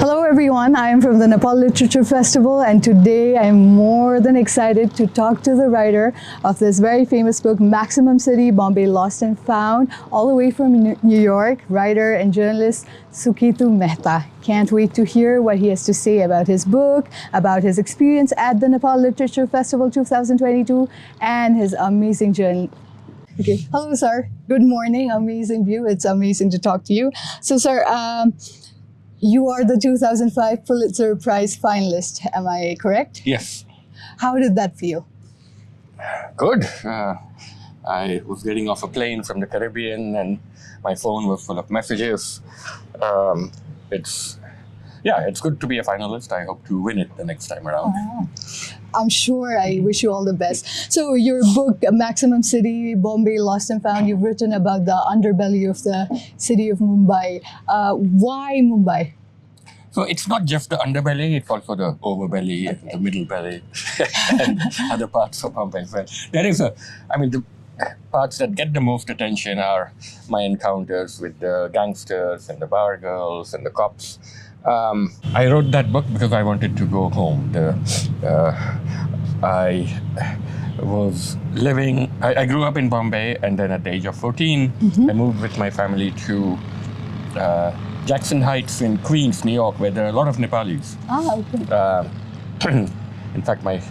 Hello everyone, I am from the Nepal Literature Festival and today I am more than excited to talk to the writer of this very famous book, Maximum City, Bombay Lost and Found, all the way from New York, writer and journalist Suketu Mehta. Can't wait to hear what he has to say about his book, about his experience at the Nepal Literature Festival 2022 and his amazing journey. Okay, hello sir, good morning, amazing view, it's amazing to talk to you. So sir, you are the 2005 Pulitzer Prize finalist, am I correct? Yes. How did that feel? Good. I was getting off a plane from the Caribbean and my phone was full of messages. It's good to be a finalist. I hope to win it the next time around. Oh, I'm sure. I wish you all the best. So your book, Maximum City, Bombay Lost and Found, you've written about the underbelly of the city of Mumbai. Why Mumbai? So it's not just the underbelly, it's also the overbelly, the middle belly, and other parts of Bombay as well. The parts that get the most attention are my encounters with the gangsters and the bar girls and the cops. I wrote that book because I wanted to go home. I grew up in Bombay, and then at the age of 14, I moved with my family to Jackson Heights in Queens, New York, where there are a lot of Nepalis. Okay. In fact, my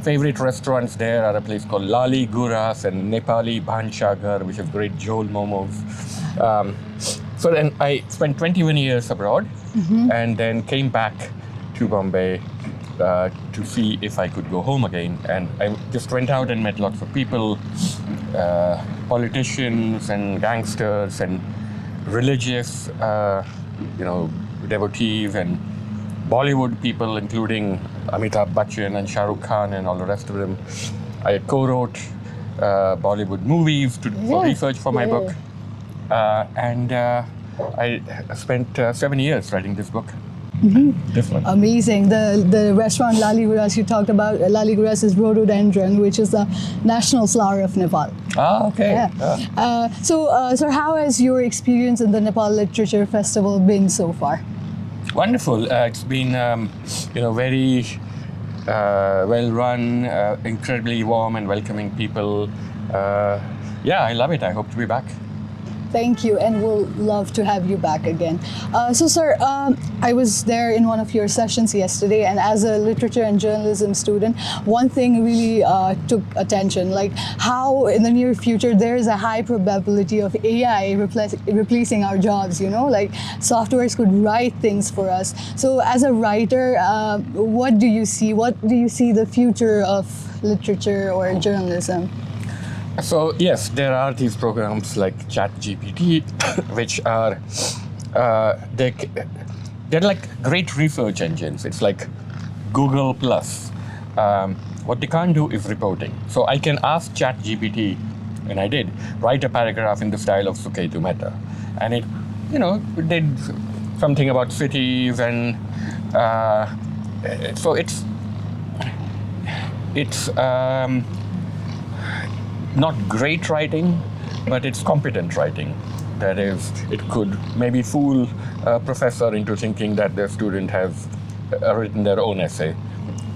favorite restaurants there are a place called Lali Guras and Nepali Bhanshagar, which have great jhol momos. So then I spent 21 years abroad and then came back to Bombay to see if I could go home again. And I just went out and met lots of people, politicians and gangsters and religious, devotees and Bollywood people, including Amitabh Bachchan and Shah Rukh Khan and all the rest of them. I co-wrote Bollywood movies for research for my book. And I spent 7 years writing this book. This one. Amazing. The restaurant Lali Guras you talked about, Lali Guras is rhododendron, which is the national flower of Nepal. Ah, okay. Yeah. So how has your experience in the Nepal Literature Festival been so far? Wonderful. It's been, very well run, incredibly warm and welcoming people. I love it. I hope to be back. Thank you, and we'll love to have you back again. So, sir, I was there in one of your sessions yesterday, and as a literature and journalism student, one thing really took attention, like how in the near future there is a high probability of AI replacing our jobs, like softwares could write things for us. So, as a writer, what do you see? What do you see the future of literature or journalism? So yes, there are these programs like ChatGPT, which are they're like great research engines. It's like Google Plus. What they can't do is reporting. So I can ask ChatGPT, and I did write a paragraph in the style of Suketu Mehta, and it did something about cities, and so it's not great writing, but it's competent writing. That is, it could maybe fool a professor into thinking that their student has written their own essay.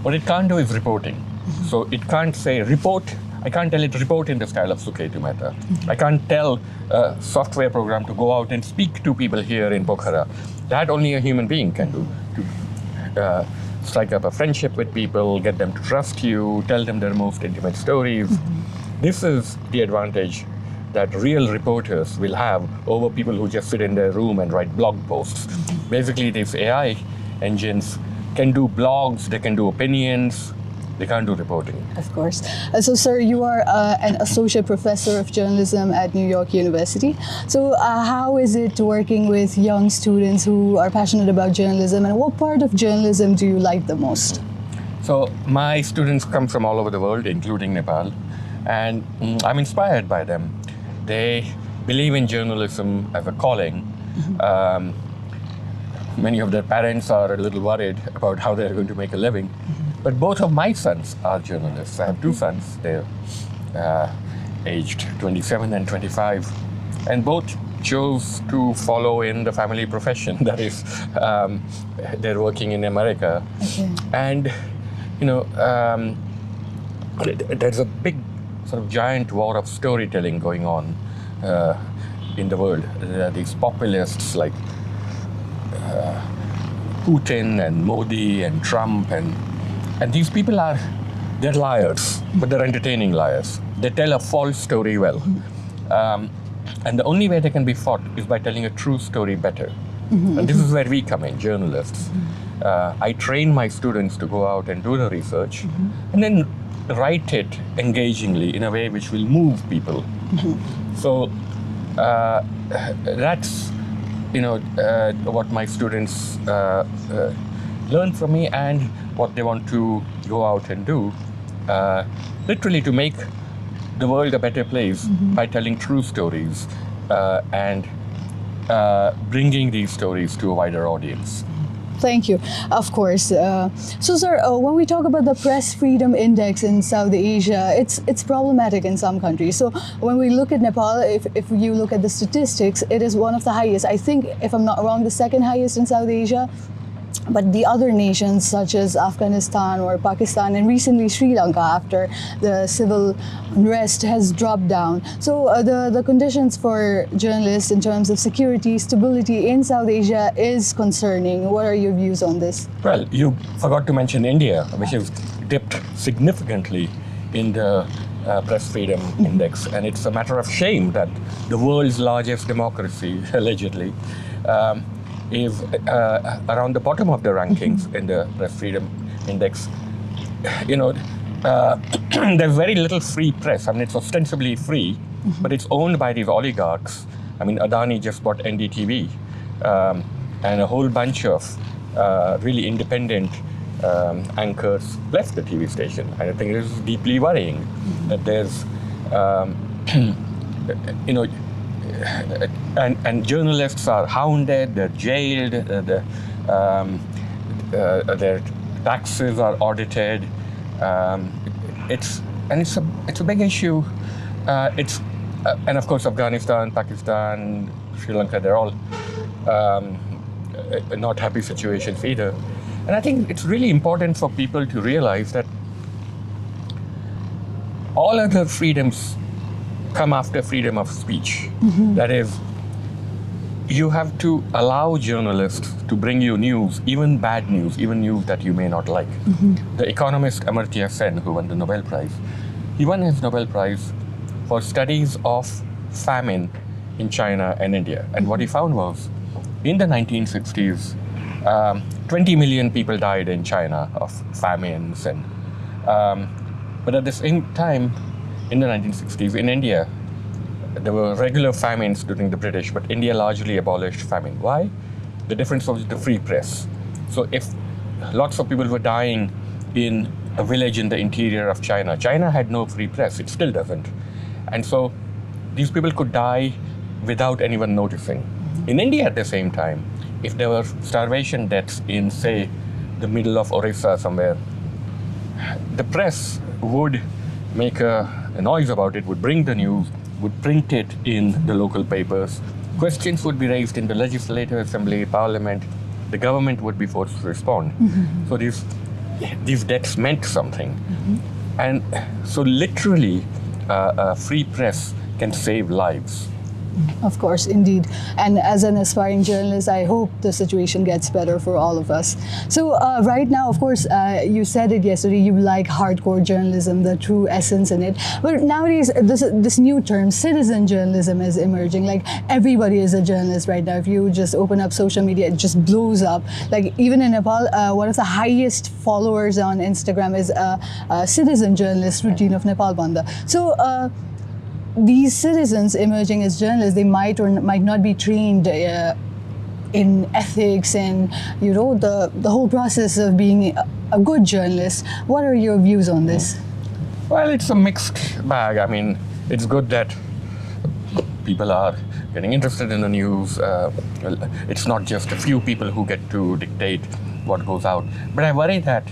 What it can't do is reporting. So it can't say report. I can't tell it report in the style of Suketu Mehta. I can't tell a software program to go out and speak to people here in Pokhara. That only a human being can do. To strike up a friendship with people, get them to trust you, tell them their most intimate stories. This is the advantage that real reporters will have over people who just sit in their room and write blog posts. Basically, these AI engines can do blogs, they can do opinions, they can't do reporting. Of course. So, sir, you are an associate professor of journalism at New York University. So, how is it working with young students who are passionate about journalism, and what part of journalism do you like the most? So, my students come from all over the world, including Nepal. And I'm inspired by them. They believe in journalism as a calling. Many of their parents are a little worried about how they're going to make a living. But both of my sons are journalists. I have two sons. They're aged 27 and 25. And both chose to follow in the family profession. That is, they're working in America. Okay. And, there's a big sort of giant war of storytelling going on in the world. There are these populists like Putin and Modi and Trump, and these people they're liars, but they're entertaining liars. They tell a false story well. And the only way they can be fought is by telling a true story better. And this is where we come in, journalists. I train my students to go out and do the research and then write it engagingly in a way which will move people. So that's what my students learn from me and what they want to go out and do, literally to make the world a better place by telling true stories and bringing these stories to a wider audience. Thank you. Of course. So, sir, when we talk about the Press Freedom Index in South Asia, it's problematic in some countries. So, when we look at Nepal, if you look at the statistics, it is one of the highest. I think, if I'm not wrong, the second highest in South Asia. But the other nations, such as Afghanistan or Pakistan, and recently Sri Lanka, after the civil unrest, has dropped down. So the conditions for journalists in terms of security, stability in South Asia is concerning. What are your views on this? Well, you forgot to mention India, which has dipped significantly in the Press Freedom Index. And it's a matter of shame that the world's largest democracy, allegedly, is around the bottom of the rankings in the Press Freedom Index. There's very little free press. I mean, it's ostensibly free, but it's owned by these oligarchs. I mean, Adani just bought NDTV, and a whole bunch of really independent anchors left the TV station. And I think it is deeply worrying that there's, and journalists are hounded, they're jailed, their taxes are audited. It's a big issue. And of course Afghanistan, Pakistan, Sri Lanka, they're all not happy situations either. And I think it's really important for people to realize that all other freedoms come after freedom of speech. That is, you have to allow journalists to bring you news, even bad news, even news that you may not like. The economist Amartya Sen, who won the Nobel Prize, he won his Nobel Prize for studies of famine in China and India. And what he found was, in the 1960s, 20 million people died in China of famines, and but at the same time, in the 1960s, in India, there were regular famines during the British, but India largely abolished famine. Why? The difference was the free press. So if lots of people were dying in a village in the interior of China, China had no free press, it still doesn't. And so these people could die without anyone noticing. In India at the same time, if there were starvation deaths in, say, the middle of Orissa somewhere, the press would make a noise about it, would bring the news, would print it in the local papers. Questions would be raised in the Legislative Assembly, Parliament. The government would be forced to respond. So these deaths meant something. And so literally, a free press can save lives. Of course, indeed. And as an aspiring journalist, I hope the situation gets better for all of us. So right now, of course, you said it yesterday, you like hardcore journalism, the true essence in it. But nowadays, this new term, citizen journalism, is emerging. Like, everybody is a journalist right now. If you just open up social media, it just blows up. Like, even in Nepal, one of the highest followers on Instagram is a citizen journalist, Routine of Nepal Banda. So these citizens emerging as journalists, they might or might not be trained in ethics and the whole process of being a good journalist. What are your views on this? Well, it's a mixed bag. I mean, it's good that people are getting interested in the news. It's not just a few people who get to dictate what goes out. But I worry that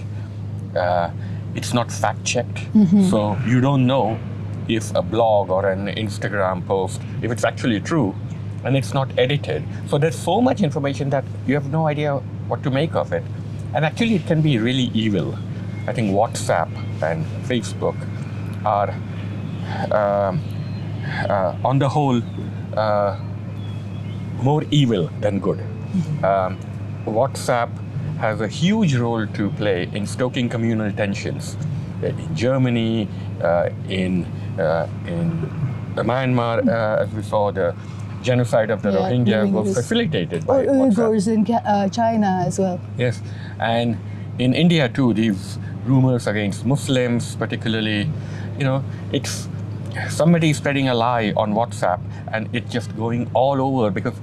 it's not fact-checked. So you don't know if a blog or an Instagram post, if it's actually true, and it's not edited. So there's so much information that you have no idea what to make of it. And actually it can be really evil. I think WhatsApp and Facebook are, on the whole, more evil than good. WhatsApp has a huge role to play in stoking communal tensions. In Germany, in Myanmar, as we saw, the genocide of the Rohingya was facilitated by WhatsApp. Uyghurs in China as well. Yes, and in India too, these rumors against Muslims, particularly, it's somebody spreading a lie on WhatsApp and it just going all over, because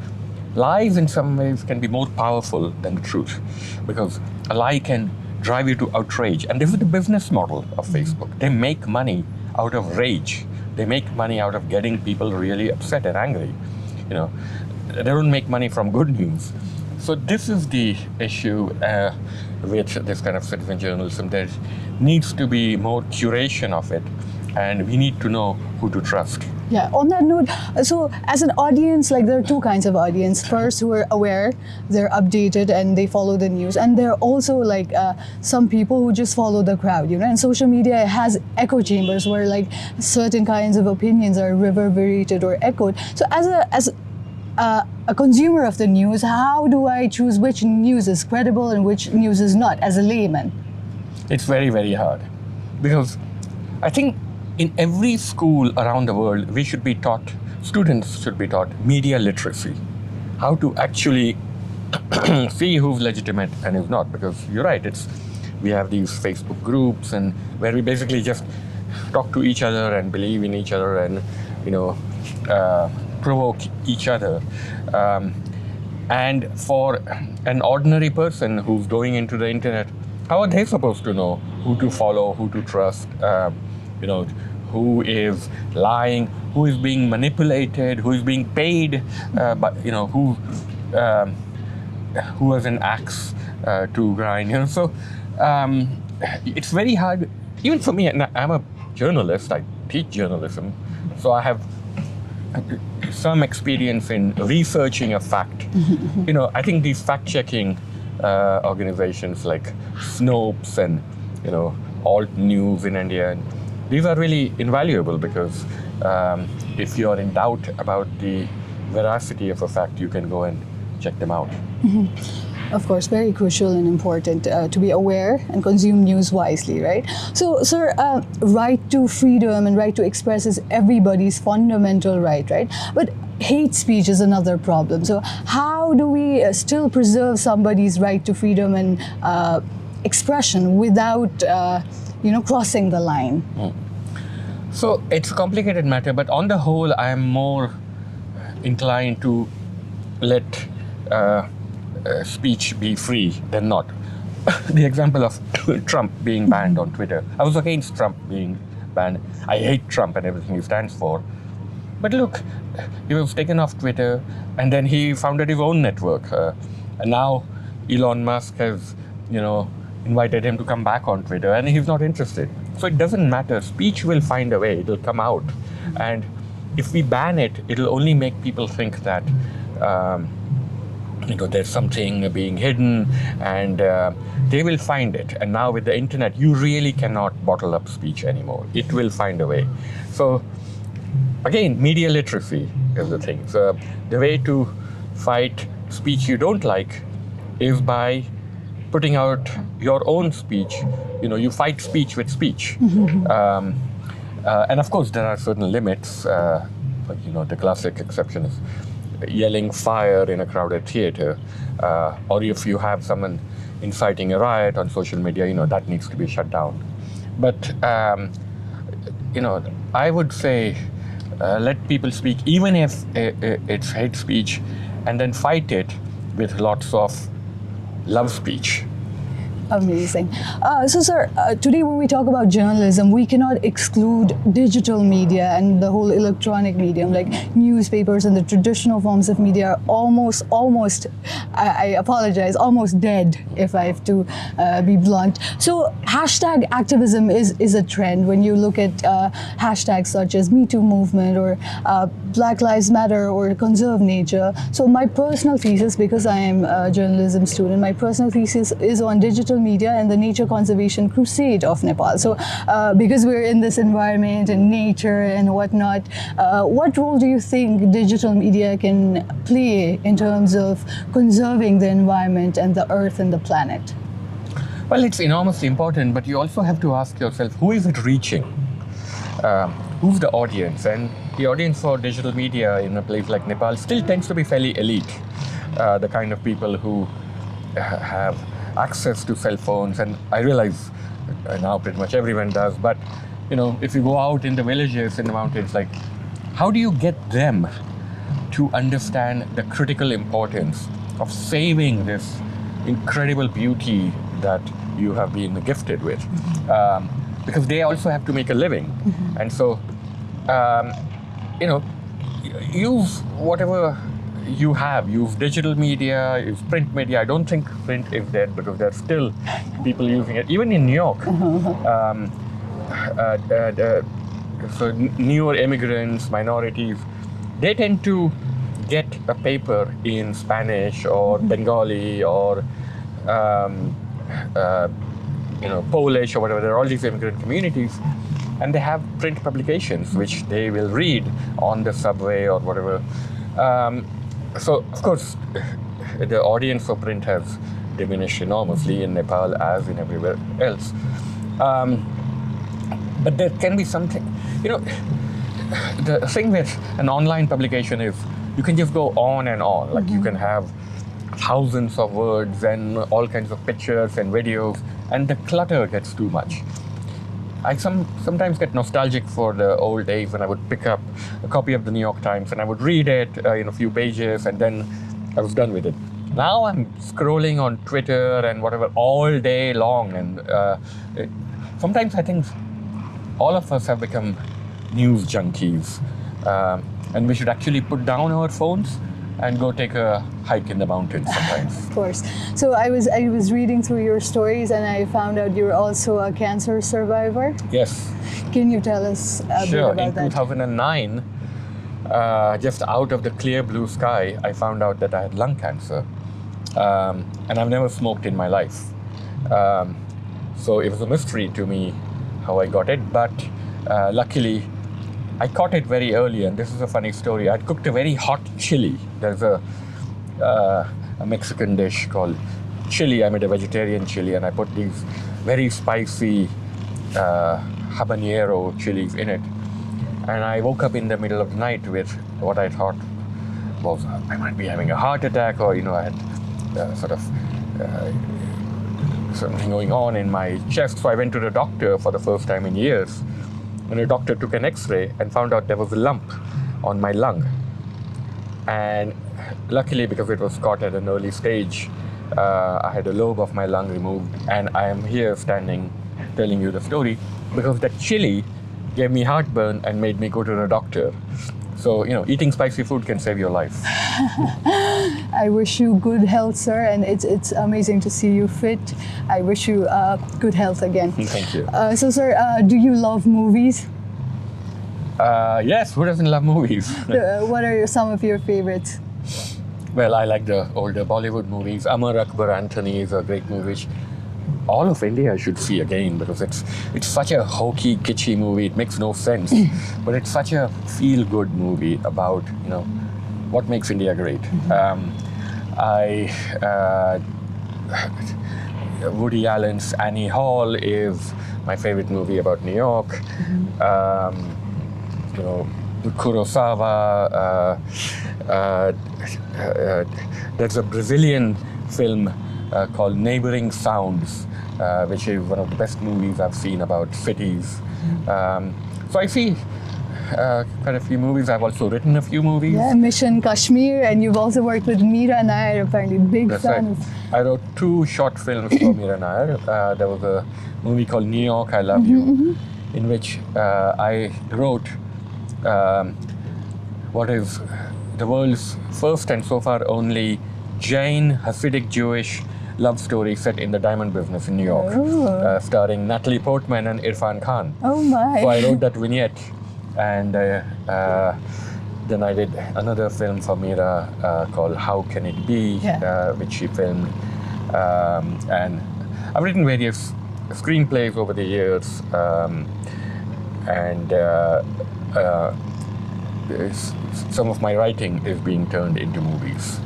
lies in some ways can be more powerful than the truth, because a lie can drive you to outrage. And this is the business model of Facebook. They make money out of rage. They make money out of getting people really upset and angry. They don't make money from good news. So this is the issue with this kind of citizen journalism. There needs to be more curation of it, and we need to know who to trust. Yeah, on that note, so as an audience, like there are two kinds of audience. First, who are aware, they're updated and they follow the news. And there are also like some people who just follow the crowd, and social media has echo chambers where like certain kinds of opinions are reverberated or echoed. So as a consumer of the news, how do I choose which news is credible and which news is not as a layman? It's very, very hard, because I think in every school around the world, students should be taught media literacy, how to actually see who's legitimate and who's not. Because you're right, we have these Facebook groups and where we basically just talk to each other and believe in each other and, provoke each other. And for an ordinary person who's going into the internet, how are they supposed to know who to follow, who to trust? Who is lying, who is being manipulated, who is being paid, who has an axe to grind. So it's very hard, even for me. And I'm a journalist, I teach journalism, so I have some experience in researching a fact. I think these fact-checking organizations like Snopes and, Alt News in India, these are really invaluable, because if you're in doubt about the veracity of a fact, you can go and check them out. Of course, very crucial and important to be aware and consume news wisely, right? So, sir, right to freedom and right to express is everybody's fundamental right? But hate speech is another problem. So how do we still preserve somebody's right to freedom and expression without crossing the line? So it's a complicated matter, but on the whole, I am more inclined to let speech be free than not. The example of Trump being banned on Twitter. I was against Trump being banned. I hate Trump and everything he stands for. But look, he was taken off Twitter and then he founded his own network. And now Elon Musk has, invited him to come back on Twitter, and he's not interested. So it doesn't matter. Speech will find a way. It'll come out. And if we ban it, it'll only make people think that, there's something being hidden, and they will find it. And now with the internet, you really cannot bottle up speech anymore. It will find a way. So again, media literacy is the thing. So the way to fight speech you don't like is by putting out your own speech. You fight speech with speech. And of course, there are certain limits. The classic exception is yelling fire in a crowded theater. Or if you have someone inciting a riot on social media, that needs to be shut down. But, I would say let people speak, even if it's hate speech, and then fight it with lots of love speech. Amazing. So, sir, today when we talk about journalism, we cannot exclude digital media and the whole electronic medium, like newspapers and the traditional forms of media are almost, I apologize, almost dead, if I have to be blunt. So, hashtag activism is a trend. When you look at hashtags such as Me Too movement or Black Lives Matter or Conserve Nature. So, my personal thesis, because I am a journalism student, my personal thesis is on digital media and the nature conservation crusade of Nepal. So because we're in this environment and nature and whatnot, what role do you think digital media can play in terms of conserving the environment and the earth and the planet? Well, it's enormously important, but you also have to ask yourself, who is it reaching? Who's the audience? And the audience for digital media in a place like Nepal still tends to be fairly elite. The kind of people who have access to cell phones, and I realize now pretty much everyone does, but if you go out in the villages, in the mountains, like, how do you get them to understand the critical importance of saving this incredible beauty that you have been gifted with? Because they also have to make a living. And so, use whatever you have. Use digital media, use print media. I don't think print is dead because there's still people using it. Even in New York, so newer immigrants, minorities, they tend to get a paper in Spanish or Bengali or Polish or whatever. There are all these immigrant communities, and they have print publications which they will read on the subway or whatever. So, of course, the audience for print has diminished enormously in Nepal as in everywhere else. But there can be something, the thing with an online publication is you can just go on and on. Like you can have thousands of words and all kinds of pictures and videos, and the clutter gets too much. I sometimes get nostalgic for the old days when I would pick up a copy of the New York Times and I would read it in a few pages and then I was done with it. Now I'm scrolling on Twitter and whatever all day long, and sometimes I think all of us have become news junkies, and we should actually put down our phones and go take a hike in the mountains sometimes. Of course. So I was reading through your stories and I found out you're also a cancer survivor. Yes. Can you tell us a bit Sure. about In that? 2009, just out of the clear blue sky, I found out that I had lung cancer. And I've never smoked in my life. So it was a mystery to me how I got it, but luckily I caught it very early, and this is a funny story. I'd cooked a very hot chili. There's a Mexican dish called chili. I made a vegetarian chili, and I put these very spicy habanero chilies in it. And I woke up in the middle of the night with what I thought was I might be having a heart attack, or I had sort of something going on in my chest. So I went to the doctor for the first time in years. And the doctor took an X-ray and found out there was a lump on my lung. And luckily, because it was caught at an early stage, I had a lobe of my lung removed. And I am here standing telling you the story because that chili gave me heartburn and made me go to the doctor. So, eating spicy food can save your life. I wish you good health, sir, and it's amazing to see you fit. I wish you good health again. Thank you. So, sir, do you love movies? Yes, who doesn't love movies? What are some of your favorites? Well, I like the older Bollywood movies. Amar Akbar Anthony is a great movie, which all of India should see again because it's such a hokey, kitschy movie. It makes no sense, but it's such a feel-good movie about what makes India great. Woody Allen's Annie Hall is my favorite movie about New York. Kurosawa. There's a Brazilian film called Neighboring Sounds, which is one of the best movies I've seen about cities. So I see quite a few movies. I've also written a few movies. Yeah, Mission Kashmir, and you've also worked with Meera Nair, apparently big That's fan right. of. I wrote 2 short films for Meera Nair. There was a movie called New York, I Love You, in which I wrote what is the world's first and so far only Jain Hasidic Jewish love story set in the diamond business in New York, starring Natalie Portman and Irfan Khan. Oh my. So I wrote that vignette, and then I did another film for Meera called How Can It Be, which she filmed. And I've written various screenplays over the years, and some of my writing is being turned into movies.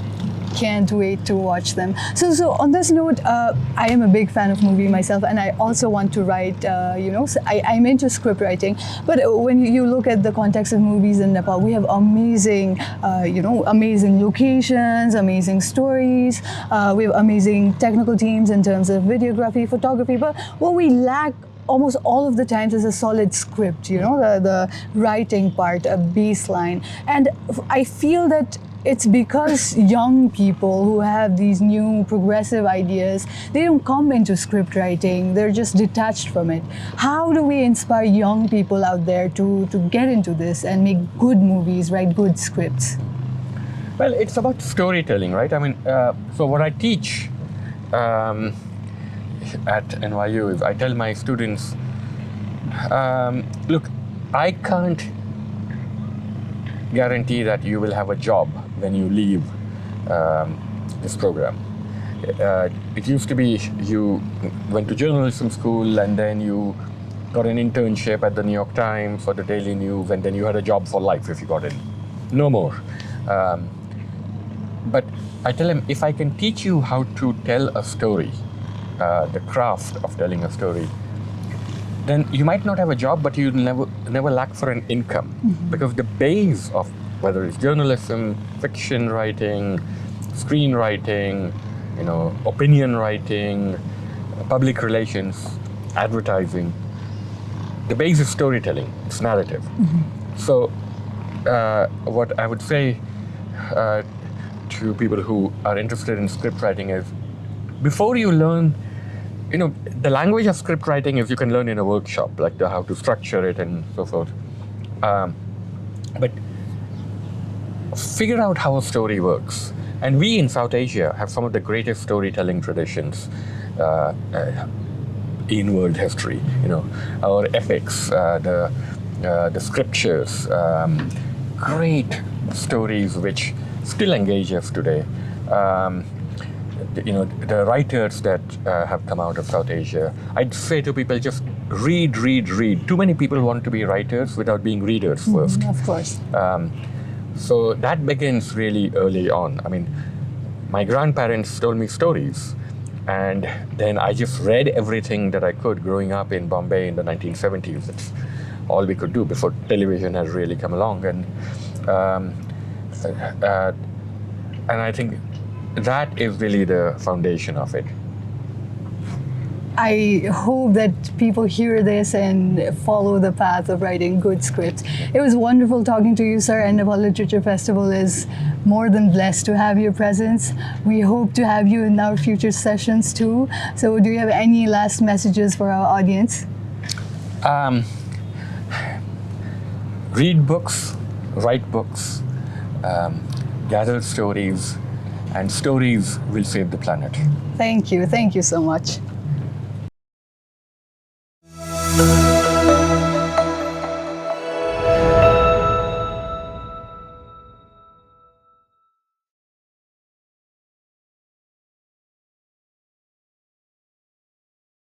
Can't wait to watch them. So on this note, I am a big fan of movie myself, and I also want to write. I'm into script writing. But when you look at the context of movies in Nepal, we have amazing, amazing locations, amazing stories. We have amazing technical teams in terms of videography, photography. But what we lack almost all of the times is a solid script. The writing part, a baseline, and I feel that it's because young people who have these new progressive ideas, they don't come into script writing, they're just detached from it. How do we inspire young people out there to get into this and make good movies, write good scripts? Well, it's about storytelling, right? I mean, so what I teach at NYU is I tell my students, look, I can't guarantee that you will have a job when you leave this program. It used to be you went to journalism school and then you got an internship at the New York Times or the Daily News, and then you had a job for life if you got in. No more. But I tell them, if I can teach you how to tell a story, the craft of telling a story, then you might not have a job, but you never lack for an income. Because the base of whether it's journalism, fiction writing, screenwriting, opinion writing, public relations, advertising, the base is storytelling, it's narrative. So what I would say to people who are interested in script writing is, before you learn, the language of script writing is you can learn in a workshop, like how to structure it and so forth. But figure out how a story works. And we in South Asia have some of the greatest storytelling traditions in world history. Our epics, the scriptures, great stories which still engage us today. The writers that have come out of South Asia, I'd say to people, just read. Too many people want to be writers without being readers first. Of course. So that begins really early on. I mean, my grandparents told me stories, and then I just read everything that I could growing up in Bombay in the 1970s. That's all we could do before television has really come along. And I think that is really the foundation of it. I hope that people hear this and follow the path of writing good scripts. It was wonderful talking to you, sir, and Nepal Literature Festival is more than blessed to have your presence. We hope to have you in our future sessions too. So do you have any last messages for our audience? Read books, write books, gather stories, and stories will save the planet. Thank you so much.